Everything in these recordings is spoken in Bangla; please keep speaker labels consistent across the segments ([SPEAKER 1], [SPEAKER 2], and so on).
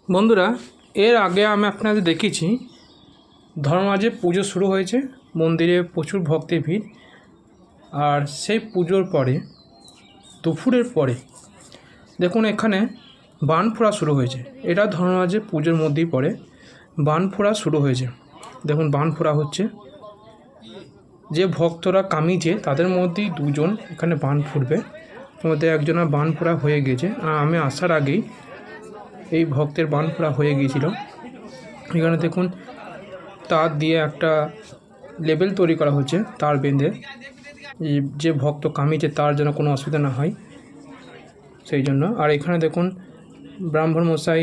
[SPEAKER 1] বন্ধুরা, এর আগে আমি আপনাদের দেখিয়েছি ধর্মরাজে পুজো শুরু হয়েছে, মন্দিরে প্রচুর ভক্তের ভিড়। আর সেই পুজোর পরে দুপুরের পরে দেখুন এখানে বান ফোড়া শুরু হয়েছে। এটা ধর্মরাজে পুজোর মধ্যেই পড়ে, বান ফোড়া শুরু হয়েছে। দেখুন বান ফোড়া হচ্ছে, যে ভক্তরা কামিয়েছে তাদের মধ্যেই দুজন এখানে বান ফুটবে। মধ্যে একজনের বান ফোড়া হয়ে গেছে, আর আমি আসার আগেই এই ভক্তের বান ফোড়া হয়ে গিয়েছিল। এখানে দেখুন তার দিয়ে একটা লেবেল তৈরি করা হচ্ছে, তার বেঁধে যে ভক্ত কামিয়েছে তার যেন কোনো অসুবিধা না হয় সেই জন্য। আর এখানে দেখুন ব্রাহ্মণ মশাই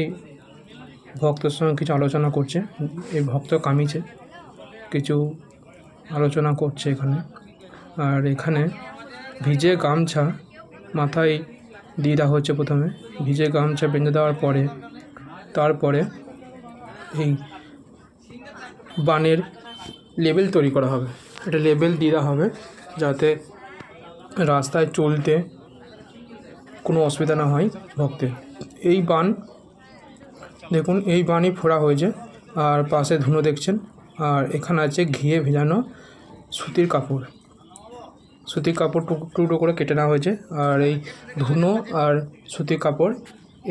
[SPEAKER 1] ভক্তের সঙ্গে কিছু আলোচনা করছে। এই ভক্ত কামিয়েছে, কিছু আলোচনা করছে এখানে। আর এখানে ভিজে গামছা মাথায় দিয়ে দেওয়া হচ্ছে। প্রথমে ভিজে গামছা বেঁধে দেওয়ার পরে তারপরে এই বানের লেবেল তৈরি করা হবে। এটা লেবেল দিয়ে দেওয়া হবে যাতে রাস্তায় চলতে কোনো অসুবিধা না হয় ভক্তের। এই বান দেখুন, এই বানই ফোড়া হয়েছে। আর পাশে ধুনো দেখছেন। আর এখানে আছে ঘিয়ে ভেজানো সুতির কাপড়। সুতির কাপড় টুকরো করে কেটে নেওয়া হয়েছে। আর এই ধুনো আর সুতির কাপড়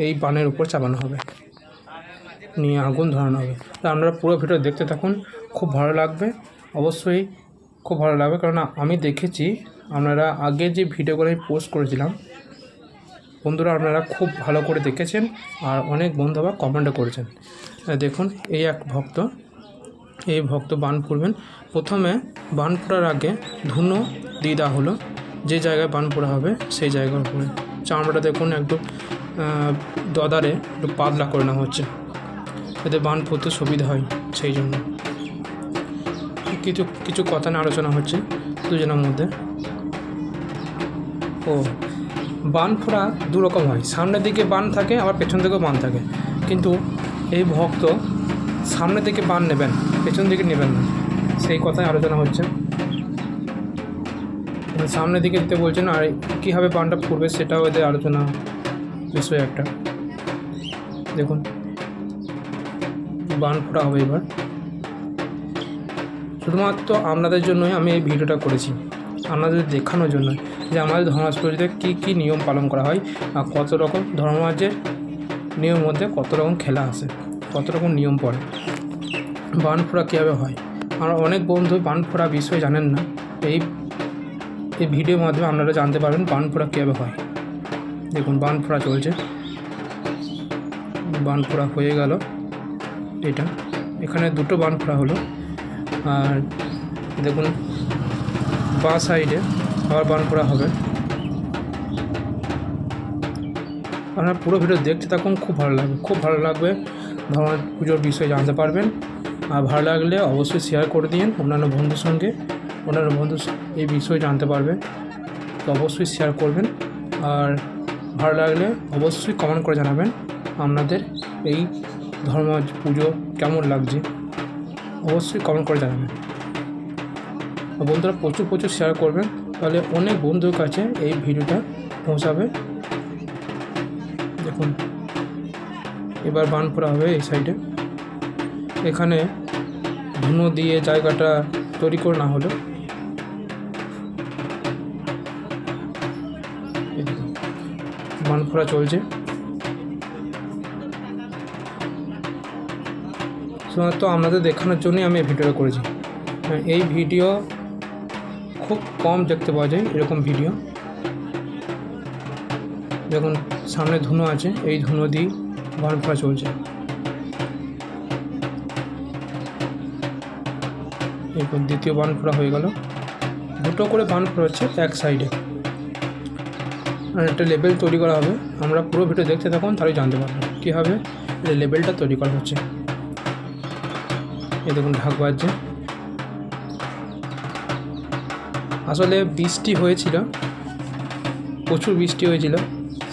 [SPEAKER 1] এই বানের উপর চাপানো হবে, নিয়ে আগুন ধরানো হবে। তা আপনারা পুরো ভিডিও দেখতে থাকুন, খুব ভালো লাগবে, অবশ্যই খুব ভালো লাগবে। কারণ আমি দেখেছি আপনারা আগে যে ভিডিওগুলো আমি পোস্ট করেছিলাম, বন্ধুরা আপনারা খুব ভালো করে দেখেছেন। আর অনেক বন্ধু আবার কমেন্টও করেছেন। দেখুন এই এক ভক্ত, এই ভক্ত বান ফুড়বেন। প্রথমে বান ফোড়ার আগে ধুনো দিয়ে দেওয়া হলো, যে জায়গায় বান ফোড়া হবে সেই জায়গার উপরে। চামড়াটা দেখুন একটু দদারে একটু পাতলা করে নেওয়া হচ্ছে, এতে বান ফুটতে সুবিধা হয় সেই জন্য। কিছু কথা নিয়ে আলোচনা হচ্ছে দুজনের মধ্যে। ও বান ফোড়া দু রকম হয়, সামনের দিকে বান থাকে আবার পেছন দিকেও বান থাকে। কিন্তু এই ভক্ত সামনের দিকে বান নেবেন, পেছন দিকে নেবেন না, সেই কথাই আলোচনা হচ্ছে। সামনের দিকে দিতে বলছেন, আর কীভাবে বানটা ফুটবে সেটাও এদের আলোচনা বিষয় একটা। দেখুন বান ফোড়া হবে এবার। শুধুমাত্র আপনাদের জন্যই আমি এই ভিডিওটা করেছি, আপনাদের দেখানোর জন্য যে আমাদের ধর্মরাজ পুজোতে কী নিয়ম পালন করা হয়, আর কত রকম ধর্মরাজের নিয়মের মধ্যে কত রকম খেলা আসে, কত রকম নিয়ম পড়ে, বান ফোড়া কীভাবে হয়। আমার অনেক বন্ধু বান ফোড়া বিষয়ে জানেন না, এই ভিডিওর মাধ্যমে আপনারা জানতে পারবেন বান ফোড়া কীভাবে হয়। দেখুন বান ফোড়া চলছে, বান ফোড়া হয়ে গেল। এটা এখানে দুটো বান ফোড়া হলো। আর দেখুন বাঁ সাইডে আবার বান ফোড়া হবে। আপনারা পুরো ভিডিও দেখতে থাকুন, খুব ভালো লাগবে, খুব ভালো লাগবে। ধর্মরাজ পুজোর বিষয়ে জানতে পারবেন। আর ভালো লাগলে অবশ্যই শেয়ার করে দিন অন্যান্য বন্ধুর সঙ্গে, অন্যান্য বন্ধু এই বিষয়ে জানতে পারবে, তো অবশ্যই শেয়ার করবেন। আর ভালো লাগলে অবশ্যই কমেন্ট করে জানাবেন আপনাদের এই ধর্মরাজ পুজো কেমন লাগছে, অবশ্যই কমেন্ট করে জানাবেন। বন্ধুরা প্রচুর শেয়ার করবেন, তাহলে অনেক বন্ধুর কাছে এই ভিডিওটা পৌঁছাবে। দেখুন এবার বান ফোড়া হবে এই সাইডে। এখানে ধুনো দিয়ে জায়গাটা তৈরি করে না হলো। বান ফোড়া চলছে, শুধুমাত্র আপনাদের দেখানোর জন্যই আমি এই ভিডিওটা করেছি। এই ভিডিও খুব কম দেখতে পাওয়া যায়, এরকম ভিডিও। দেখুন সামনে ধুনো আছে, এই ধুনো দিয়ে বান ফোড়া চলছে। এরপর দ্বিতীয় বান ফোড়া হয়ে গেল। দুটো করে বান ফোড়া হচ্ছে এক সাইডে, আর একটা লেবেল তৈরি করা হবে। আমরা পুরো ভিডিও দেখতে থাকুন, তাহলে জানতে পারবেন কীভাবে এই লেবেলটা তৈরি করা হচ্ছে। এই দেখুন ঢাক বাজছে। আসলে বৃষ্টি হয়েছিল, প্রচুর বৃষ্টি হয়েছিল,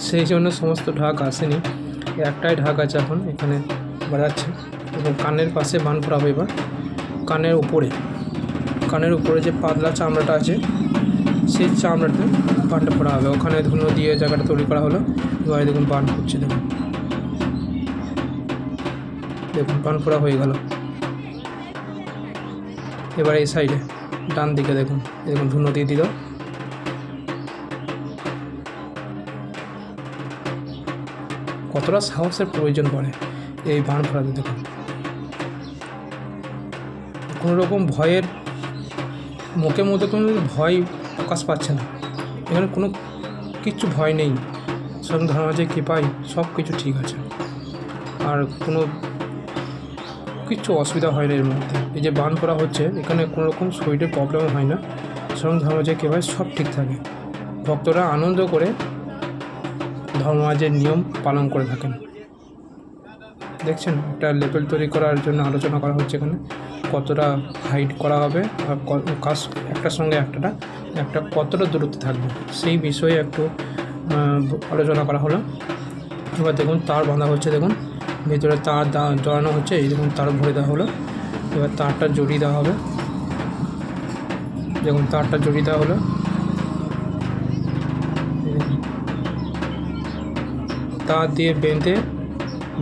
[SPEAKER 1] সেই জন্য সমস্ত ঢাক আসেনি। একটাই ঢাক আছে এখন এখানে বাজাচ্ছে। এবং কানের পাশে বান ফোড়া হবে এবার। কানের উপরে যে পাতলা চামড়াটা আছে সেই চামড়াতে বানটা ফোড়া হবে। ওখানে ধুনো দিয়ে জায়গাটা তৈরি করা হলো। এবার দেখুন বান ফুটছে। দেখুন দেখুন বান ফোড়া হয়ে গেল। এবার এই সাইডে ডান দিকে দেখুন ধুনো দিয়ে দিল। কতটা সাহসের প্রয়োজন পড়ে এই বান ফোড়াতে। দেখুন কোনো রকম ভয়ের মুখের মধ্যে কোনো ভয় প্রকাশ পাচ্ছে না, এখানে কোনো কিচ্ছু ভয় নেই। স্বয়ং ধর্মরাজের কৃপায় সব কিছু ঠিক আছে, আর কোনো কিচ্ছু অসুবিধা হয় না এর মধ্যে। এই যে বান করা হচ্ছে এখানে কোনো রকম শরীরের প্রবলেম হয় না, স্বয়ং ধর্মরাজের কৃপায় সব ঠিক থাকে। ভক্তরা আনন্দ করে ধর্মরাজের নিয়ম পালন করে থাকেন। দেখছেন একটা লেভেল তৈরি করার জন্য আলোচনা করা হচ্ছে এখানে, কতটা হাইট করা হবে আর কাজ একটার সঙ্গে একটা কতটা দূরত্ব থাকবে সেই বিষয়ে একটু আলোচনা করা হলো। এবার দেখুন তার বাঁধা হচ্ছে, দেখুন ভিতরে তার জড়ানো হচ্ছে, এই দেখুন তার ভরে দেওয়া হলো। এবার তারটা জড়িয়ে দেওয়া হবে, দেখুন তারটা জড়িয়ে দেওয়া হলো। তার দিয়ে বেঁধে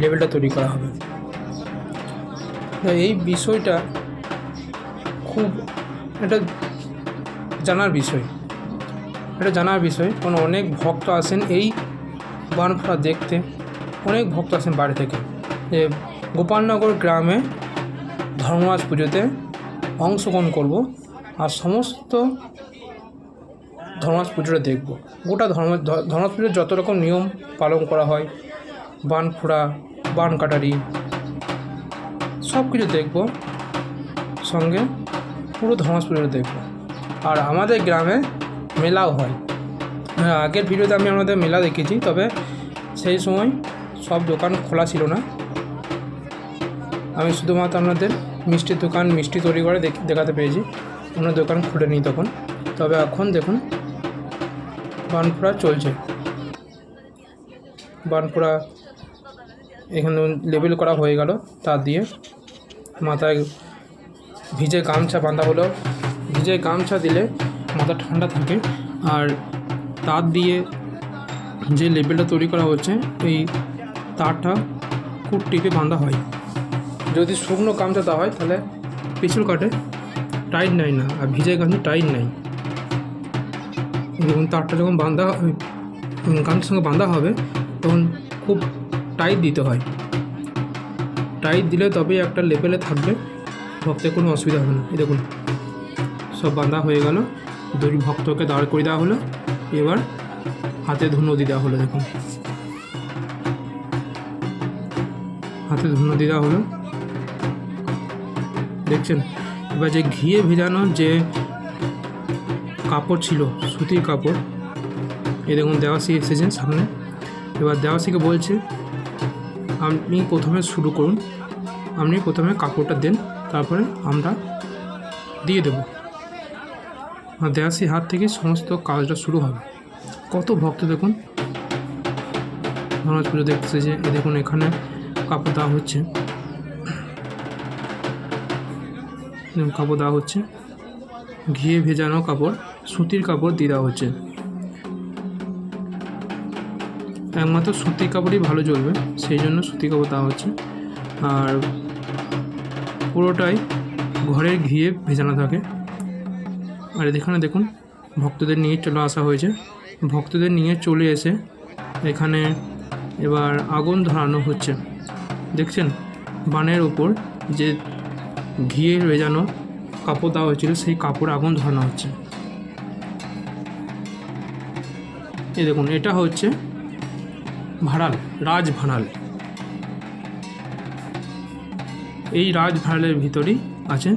[SPEAKER 1] লেভেলটা তৈরি করা হবে। এই বিষয়টা খুব এটা জানার বিষয়, কারণ অনেক ভক্ত আসেন এই বান ফোড়া দেখতে, অনেক ভক্ত আসেন বাইরে থেকে। যে গোপালনগর গ্রামে ধর্মরাজ পুজোতে অংশগ্রহণ করব আর সমস্ত ধর্মরাজ পুজোটা দেখব। গোটা ধর্মরাজ পুজোর যত রকম নিয়ম পালন করা হয়, বান ফোড়া, বান কাটারি, সব কিছু দেখব, সঙ্গে পুরো ধর্মরাজ পুজোটা দেখব। আর আমাদের গ্রামে মেলাও হয়। আগের ভিডিওতে আমি আমাদের মেলা দেখেছি, তবে সেই সময় সব দোকান খোলা ছিল না। আমি শুধুমাত্র আপনাদের মিষ্টির দোকান, মিষ্টি তৈরি করে দেখাতে পেরেছি, অন্য দোকান খুলেনি তখন। তবে এখন দেখুন বান ফোড়া চলছে। বান ফোড়া এখানে লেবেল করা হয়ে গেল, তার দিয়ে মাথায় ভিজে গামছা বাঁধা হলো। ভিজে গামছা দিলে মাথা ঠান্ডা থাকে, আর তার দিয়ে যে লেবেলটা তৈরি করা হচ্ছে এই তারটা খুব টিপে বাঁধা হয়। যদি শুকনো গামছা দেওয়া হয় তাহলে পিছল কাটে, টাইট নেয় না, আর ভিজে গামছা টাইট নেয়। এবং তারটা যখন গামছার সঙ্গে বাঁধা হবে তখন খুব টাইট দিতে হয়। টাইট দিলে তবেই একটা লেভেলে থাকবে, ভক্তের কোনো অসুবিধা হবে না। এই দেখুন সব বাঁধা হয়ে গেল, দুই ভক্তকে দাঁড় করে দেওয়া হলো। এবার হাতে ধুনো দিয়ে দেওয়া হলো, দেখুন হাতে ধুনো দিয়ে দেওয়া হলো, দেখছেন। এবার যে ঘিয়ে ভেজানো যে কাপড় ছিল, সুতির কাপড়, এই দেখুন দেওয়াশি এসেছেন সামনে। এবার দেওয়াশিকে বলছে আপনি প্রথমে শুরু করুন, আপনি প্রথমে কাপড়টা দেন, তারপরে আমরা দিয়ে দেব। আর দেওয়াশি হাত থেকে সমস্ত কাজটা শুরু হবে। কত ভক্ত দেখুন ধর্মরাজ পুজো দেখতে এসেছে। এই দেখুন এখানে কাপড় দেওয়া হচ্ছে, ঘিয়ে ভেজানো কাপড়, সুতির কাপড় দিয়ে দেওয়া হচ্ছে। একমাত্র সুতির কাপড়ই ভালো জ্বলবে, সেই জন্য সুতির কাপড় দেওয়া হচ্ছে। আর পুরোটাই ঘরের ঘিয়ে ভেজানো থাকে। আর এখানে দেখুন ভক্তদের নিয়ে চলে আসা হয়েছে। ভক্তদের নিয়ে চলে এসে এখানে এবার আগুন ধরানো হচ্ছে। দেখছেন বানের উপর যে ঘিয়ে ভেজানো কাপড় দেওয়া হয়েছিল, সেই কাপড় আগুন ধরানো হচ্ছে। এই দেখুন এটা হচ্ছে ভাড়াল, রাজ ভাড়াল। এই রাজ ভাড়ালের ভিতরেই আছে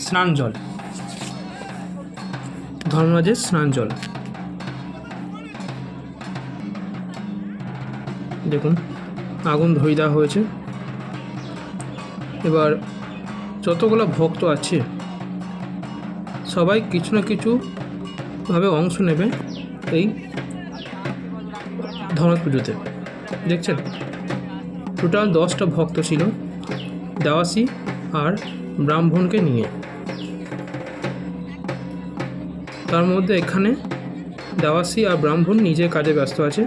[SPEAKER 1] স্নান জল, ধর্মরাজের স্নান জল। দেখুন আগুন ধরিয়ে দেওয়া হয়েছে। এবার যতগুলো ভক্ত আছে সবাই কিছু না কিছুভাবে অংশ নেবে এই ধর্মরাজ পুজোতে। দেখছেন টোটাল 10টা ভক্ত ছিল, দেওয়াশি আর ব্রাহ্মণকে নিয়ে। তার মধ্যে এখানে দেওয়াশি আর ব্রাহ্মণ নিজের কাজে ব্যস্ত আছে।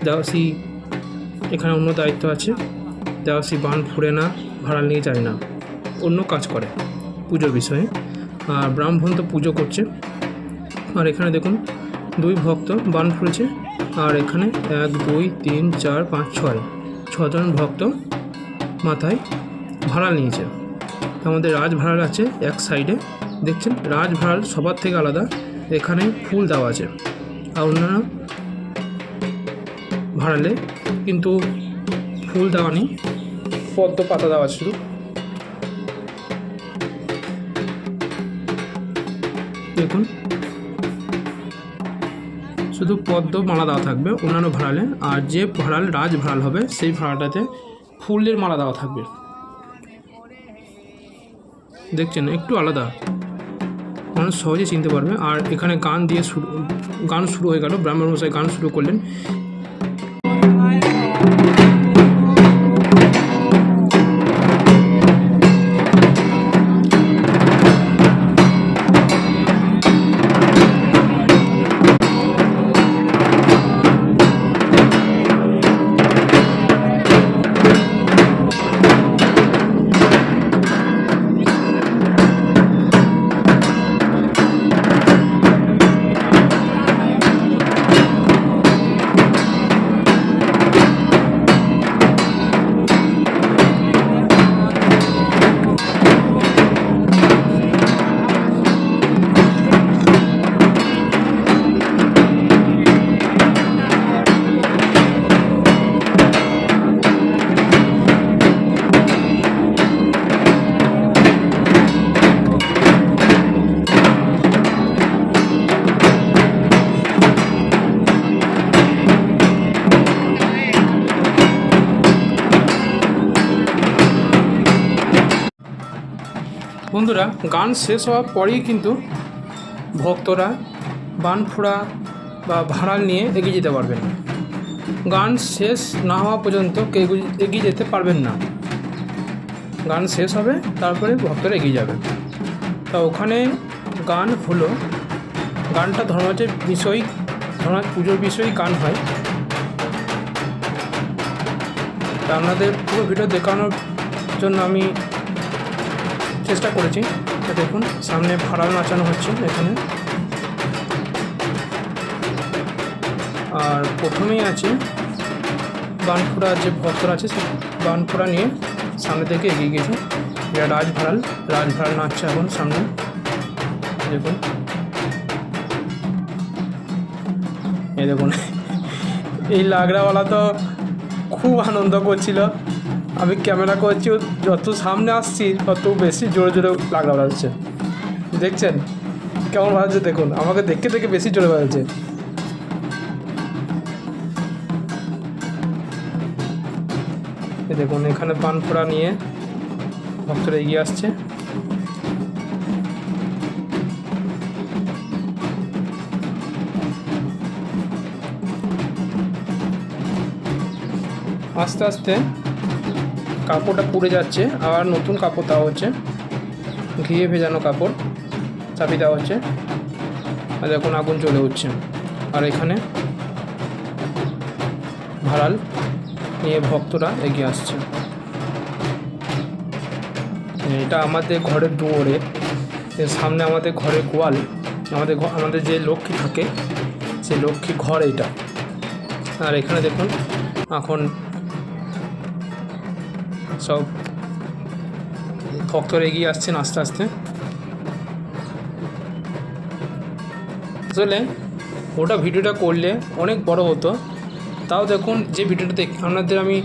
[SPEAKER 1] দেওয়াশি এখানে অন্য দায়িত্ব আছে, দেওয়াশি বান ফুরে না, ভাড়াল নিয়ে যায় না, অন্য কাজ করে পুজোর বিষয়ে। আর ব্রাহ্মণ তো পুজো করছে। আর এখানে দেখুন 2 ভক্ত বান ফুরেছে। আর এখানে 1 2 3 4 5 6 6জন ভক্ত মাথায় ভাড়াল নিয়েছে। আমাদের রাজ ভাড়াল আছে এক সাইডে, দেখছেন রাজ ভাড়াল সবার থেকে আলাদা, এখানে ফুল দেওয়া আছে। আর অন্যান্য ভাড়ালে কিন্তু ফুল দেওয়া নেই, পদ্ম পাতা দেওয়া আছে শুধু। দেখুন শুধু পদ্ম মালা দেওয়া থাকবে অন্যান্য ভাড়ালে, আর যে ভাড়াল রাজ ভাড়াল হবে সেই ভাড়াটাতে ফুলের মালা দেওয়া থাকবে। দেখছেন একটু আলাদা, মানুষ সহজে চিনতে পারবে। আর এখানে গান শুরু হয়ে গেল, ব্রাহ্মণ মশাই গান শুরু করলেন। বন্ধুরা, গান শেষ হওয়ার পরেই কিন্তু ভক্তরা বান ফোড়া বা ভাড়াল নিয়ে এগিয়ে যেতে পারবেন। গান শেষ না হওয়া পর্যন্ত কেউ এগিয়ে যেতে পারবেন না। গান শেষ হবে, তারপরে ভক্তরা এগিয়ে যাবে। তা ওখানে গান হলো, গানটা ধর্মরাজের বিষয়, ধর্মরাজ পুজোর বিষয়েই গান হয়। তা আপনাদের পুরো ভিডিও দেখানোর জন্য আমি চেষ্টা করেছি। তো দেখুন সামনে ভাড়াল নাচানো হচ্ছে এখানে। আর প্রথমেই আছে বানফোড়া, যে ভক্তরা আছে সে বানফোড়া নিয়ে সামনে থেকে এগিয়ে গেছে। এটা রাজ ভাড়াল নাচছে এখন সামনে। দেখুন এই দেখুন এই লাগড়াওয়ালা তো খুব আনন্দ করছিল। আমি ক্যামেরা করছি, যত সামনে আসছি তত বেশি জোরে জোরে লাগড়া বাজাচ্ছে। দেখছেন কেমন বাজাচ্ছে, দেখুন আমাকে দেখে দেখে বেশি জোরে বাজাচ্ছে। দেখুন এখানে বানফোড়া নিয়ে ভক্তরা এগিয়ে আসছে। আস্তে আস্তে কাপড়টা পুড়ে যাচ্ছে, আবার নতুন কাপড় দেওয়া হচ্ছে, ঘিয়ে ভেজানো কাপড় চাপিয়ে দেওয়া হচ্ছে। আর এখন আগুন জ্বলে উঠছে। আর এখানে ভাড়াল নিয়ে ভক্তরা এগিয়ে আসছে। এটা আমাদের ঘরের দুয়ারে, সামনে আমাদের ঘরের গোয়াল, আমাদের যে লক্ষ্মী থাকে সেই লক্ষ্মী ঘর এইটা। আর এখানে দেখুন এখন সব ভক্তরা এগিয়ে আসছেন আস্তে আস্তে। আসলে ওটা ভিডিওটা করলে অনেক বড় হতো, তাও দেখুন যে ভিডিওটা আপনাদের আমি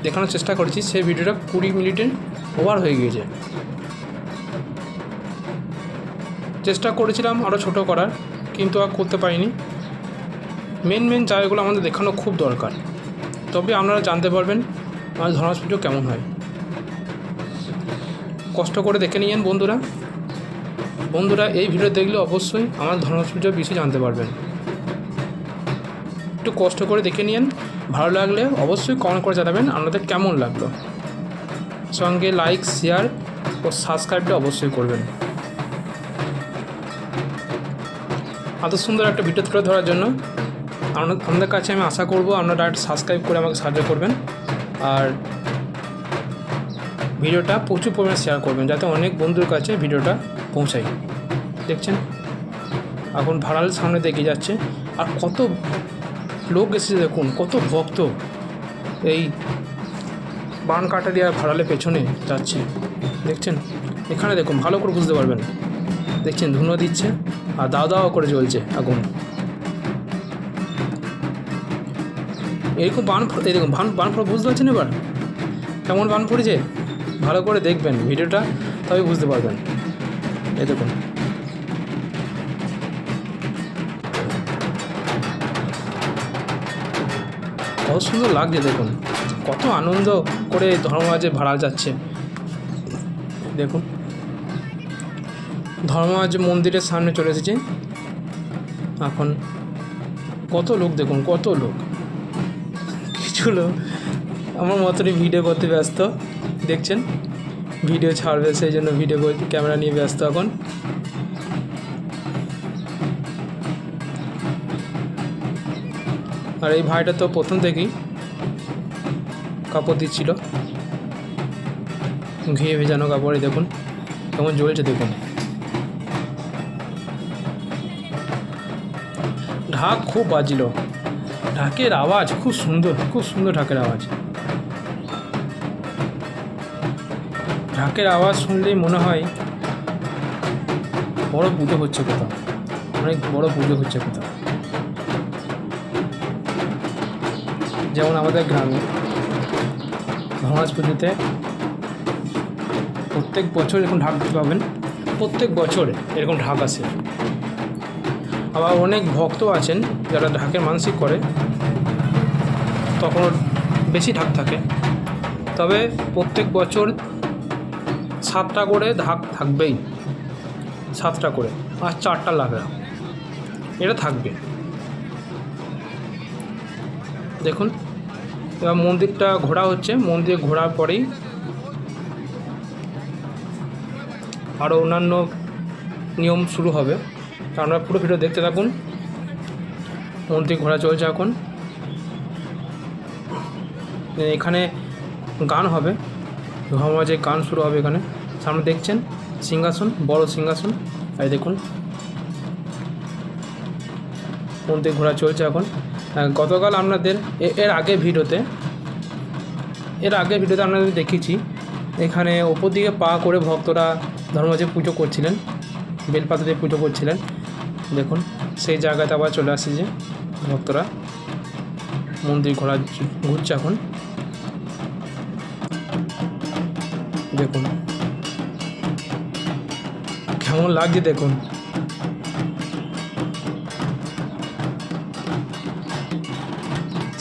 [SPEAKER 1] দেখানোর চেষ্টা করেছি সেই ভিডিওটা 20 মিনিটের ওভার হয়ে গিয়েছে। চেষ্টা করেছিলাম আরও ছোট করার, কিন্তু আর করতে পারিনি। মেন জায়গাগুলো আমাদের দেখানো খুব দরকার, তবে আপনারা জানতে পারবেন আমার ধর্মরাজ পুজো কেমন হয়। কষ্ট করে দেখে নিয়েন বন্ধুরা এই ভিডিও দেখলে অবশ্যই আমার ধর্মরাজ পুজোর বিষয়ে জানতে পারবেন। একটু কষ্ট করে দেখে নিন, ভালো লাগলে অবশ্যই কমেন্ট করে জানাবেন আপনাদের কেমন লাগলো। সঙ্গে লাইক, শেয়ার ও সাবস্ক্রাইবটা অবশ্যই করবেন। এত সুন্দর একটা ভিডিও তুলে ধরার জন্য আপনাদের কাছে আমি আশা করব আপনারা সাবস্ক্রাইব করে আমাকে সাহায্য করবেন। আর ভিডিওটা প্রচুর পরিমাণে শেয়ার করবেন, যাতে অনেক বন্ধুর কাছে ভিডিওটা পৌঁছায়। দেখছেন এখন ভাড়াল সামনে দেখে যাচ্ছে, আর কত লোক এসেছে দেখুন, কত ভক্ত এই বান কাটা দিয়ে ভাড়ালের পেছনে যাচ্ছে। দেখছেন এখানে দেখুন, ভালো করে বুঝতে পারবেন। দেখছেন ধুনো দিচ্ছে আর দাও দাও করে জ্বলছে আগুন। এরকম বান, এই দেখুন বান ফোড়া বুঝতে পারছেন এবার কেমন বান পড়েছে? ভালো করে দেখবেন ভিডিওটা, তবে বুঝতে পারবেন। এই দেখুন কত সুন্দর লাগছে, দেখুন কত আনন্দ করে ধর্মরাজে ভাড়া যাচ্ছে। দেখুন ধর্মরাজ মন্দিরের সামনে চলে এসেছে এখন। কত লোক দেখুন, কত লোক। কিছু লোক আমার মতনই ভিডিও করতে ব্যস্ত। দেখছেন ভিডিও ছাড়বে, সেই জন্য ভিডিও ক্যামেরা নিয়ে ব্যস্ত এখন। আর এই ভাইটা তো প্রথম থেকেই কাপড় দিচ্ছিল, ঘিয়ে ভেজানো কাপড়ে। দেখুন কেমন জ্বলছে, দেখুন ঢাক খুব বাজছিল, ঢাকের আওয়াজ খুব সুন্দর, খুব সুন্দর ঢাকের আওয়াজ। ঢাকের আওয়াজ শুনলেই মনে হয় বড় পুজো হচ্ছে কোথাও, অনেক বড় পুজো হচ্ছে কোথাও। যেমন আমাদের গ্রামে ধর্মরাজ পুজোতে প্রত্যেক বছর এরকম ঢাক পাবেন, প্রত্যেক বছর এরকম ঢাক আসে। আবার অনেক ভক্ত আছেন যারা ঢাকের মানসিক করে, তখন বেশি ঢাক থাকে। তবে প্রত্যেক বছর 7টা করে ঢাক থাকবেই, 7টা করে, আর 4টা লাগা এটা থাকবে। দেখুন এবার মন্দিরটা ঘোরা হচ্ছে, মন্দির ঘোরার পরেই আরও অন্যান্য নিয়ম শুরু হবে। আপনারা পুরো ভিডিও দেখতে থাকুন। মন্দির ঘোরা চলছে এখন। এখানে গান হবে, ধর্মরাজের গান শুরু হবে এখানে। সামনে দেখছেন সিংহাসন, বড় সিংহাসন। এই দেখুন মন্দির ঘোরা চলছে এখন। গতকাল আপনাদের এর আগে ভিডিওতে আপনাদের দেখেছি, এখানে ওপর দিকে পা করে ভক্তরা ধর্মরাজের পুজো করছিলেন, বেলপাতা দিয়ে পুজো করছিলেন। দেখুন সেই জায়গাতে আবার চলে আসছে যে ভক্তরা মন্দির ঘুরছে এখন। দেখুন কেমন লাগছে, দেখুন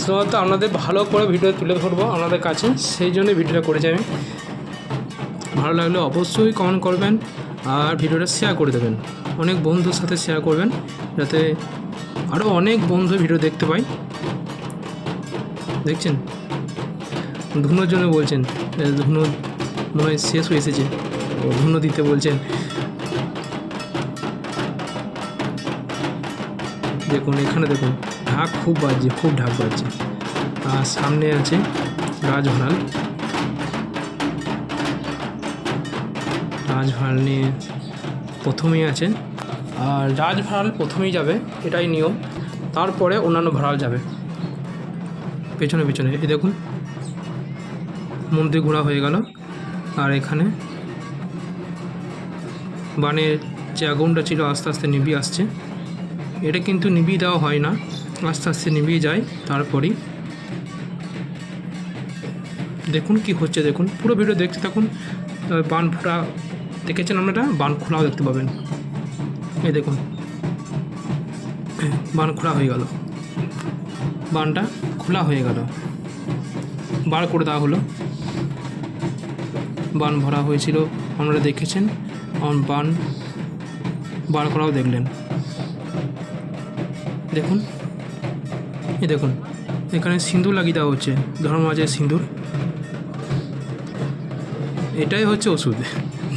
[SPEAKER 1] শুধুমাত্র আপনাদের ভালো করে ভিডিও তুলে ধরবো আপনাদের কাছে, সেই জন্য ভিডিওটা করেছি আমি। ভালো লাগলে অবশ্যই কমেন্ট করবেন আর ভিডিওটা শেয়ার করে দেবেন, অনেক বন্ধুর সাথে শেয়ার করবেন, যাতে আরও অনেক বন্ধু ভিডিও দেখতে পাই। দেখছেন ধুনোর জন্য বলছেন, ধুনো মনে হয় শেষ হয়ে এসেছে, ধুনো দিতে বলছেন। দেখুন এখানে দেখুন ঢাক খুব বাজছে, খুব ঢাক বাজছে। আর সামনে আছে রাজভাড়াল, রাজভাড়াল নিয়ে প্রথমেই আছে। আর রাজভাড়াল প্রথমেই যাবে, এটাই নিয়ম, তারপরে অন্যান্য ভাড়াল যাবে পেছনে পেছনে। এই দেখুন মন্দির ঘোরা হয়ে গেল। আর এখানে বানের যে আগুনটা ছিল আস্তে আস্তে নিভিয়ে আসছে। এটা কিন্তু নিভিয়ে দেওয়া হয় না, আস্তে আস্তে নিভিয়ে যায়। তারপরেই দেখুন কি হচ্ছে, দেখুন পুরো ভিডিও দেখতে থাকুন। বান ফোড়া দেখেছেন আপনারা, বান খোলাও দেখতে পাবেন। এই দেখুন বান খোলা হয়ে গেল, বানটা খোলা হয়ে গেল, বার করে দেওয়া হলো। বান ভরা হয়েছিল আপনারা দেখেছেন, বান বার করাও দেখলেন। দেখুন এই দেখুন এখানে সিঁদুর লাগিয়ে দেওয়া হচ্ছে, ধর্মরাজের সিঁদুর। এটাই হচ্ছে ওষুধ,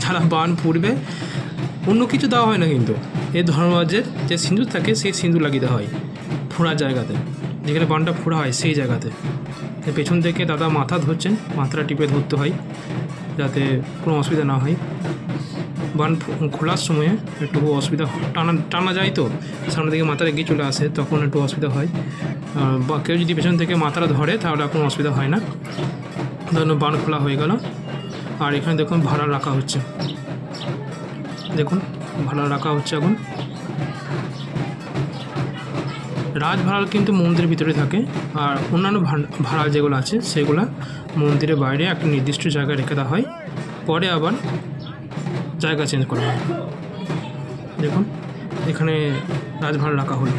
[SPEAKER 1] যারা বান ফুটবে। অন্য কিছু দেওয়া হয় না, কিন্তু এই ধর্মরাজের যে সিঁদুর থাকে সেই সিঁদুর লাগিয়ে দেওয়া হয় ফোড়ার জায়গাতে, যেখানে বানটা ফোড়া হয় সেই জায়গাতে। পেছন থেকে দাদা মাথা ধরছেন, মাথাটা টিপে ধরতে হয়। যাতে কোনো অসুবিধা না হয়। বান খোলার সময়ে একটু অসুবিধা টানা যায়, তো সামনে থেকে মাথাটা এগিয়ে চলে আসে, তখন একটু অসুবিধা হয়। বা কেউ যদি পেছন থেকে মাথাটা ধরে তাহলে আর কোনো অসুবিধা হয় না। ধরুন বান খোলা হয়ে গেল। আর এখানে দেখুন ভাড়া রাখা হচ্ছে, দেখুন ভাড়া রাখা হচ্ছে এখন। রাজভাড়াল কিন্তু মন্দিরের ভিতরে থাকে, আর অন্যান্য ভাড়াল যেগুলো আছে সেগুলো মন্দিরের বাইরে একটা নির্দিষ্ট জায়গায় রেখে দেওয়া হয়, পরে আবার জায়গা চেঞ্জ করা হয়। দেখুন এখানে রাজভাড়াল রাখা হলো।